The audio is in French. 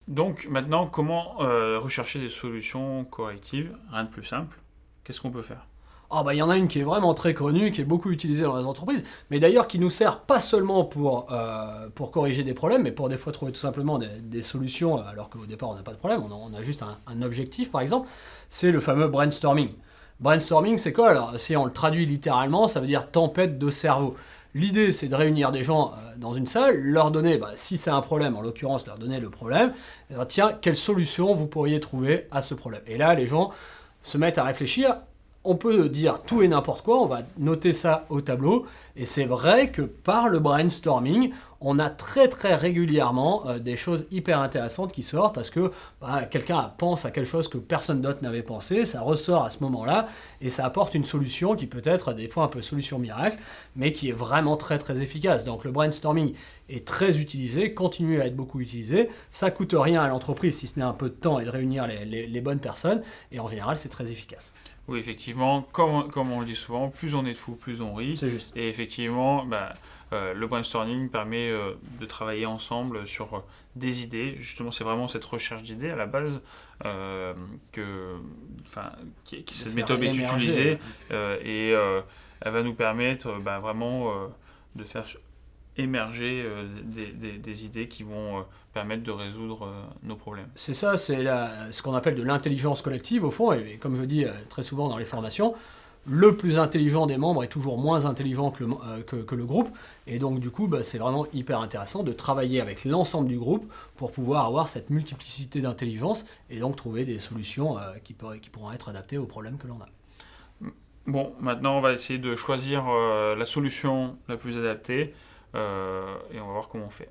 Donc maintenant, comment rechercher des solutions correctives? Rien de plus simple. Qu'est-ce qu'on peut faire? Ah bah il y en a une qui est vraiment très connue, qui est beaucoup utilisée dans les entreprises, mais d'ailleurs qui nous sert pas seulement pour corriger des problèmes, mais pour des fois trouver tout simplement des solutions, alors qu'au départ on n'a pas de problème, on a juste un objectif par exemple, c'est le fameux brainstorming. Brainstorming c'est quoi alors? Si on le traduit littéralement, ça veut dire tempête de cerveau. L'idée c'est de réunir des gens dans une salle, leur donner, bah, si c'est un problème, en l'occurrence leur donner le problème, et dire, tiens, quelle solution vous pourriez trouver à ce problème? Et là les gens se mettent à réfléchir. On peut dire tout et n'importe quoi, on va noter ça au tableau, et c'est vrai que par le brainstorming, on a très très régulièrement des choses hyper intéressantes qui sortent parce que bah, quelqu'un pense à quelque chose que personne d'autre n'avait pensé, ça ressort à ce moment-là, et ça apporte une solution qui peut être des fois un peu solution miracle, mais qui est vraiment très très efficace. Donc le brainstorming est très utilisé, continue à être beaucoup utilisé, ça coûte rien à l'entreprise si ce n'est un peu de temps et de réunir les bonnes personnes, et en général c'est très efficace. Oui, effectivement, comme on le dit souvent, plus on est de fous, plus on rit. C'est juste. Et effectivement, le brainstorming permet de travailler ensemble sur des idées. Justement, c'est vraiment cette recherche d'idées à la base que, enfin, De cette faire méthode est émerger. utilisée et elle va nous permettre vraiment de faire émerger des idées qui vont permettre de résoudre nos problèmes. C'est ça, c'est ce qu'on appelle de l'intelligence collective au fond, et comme je dis très souvent dans les formations, le plus intelligent des membres est toujours moins intelligent que le groupe, et donc du coup bah, c'est vraiment hyper intéressant de travailler avec l'ensemble du groupe pour pouvoir avoir cette multiplicité d'intelligence et donc trouver des solutions qui pourront être adaptées aux problèmes que l'on a. Bon, maintenant on va essayer de choisir la solution la plus adaptée et on va voir comment on fait.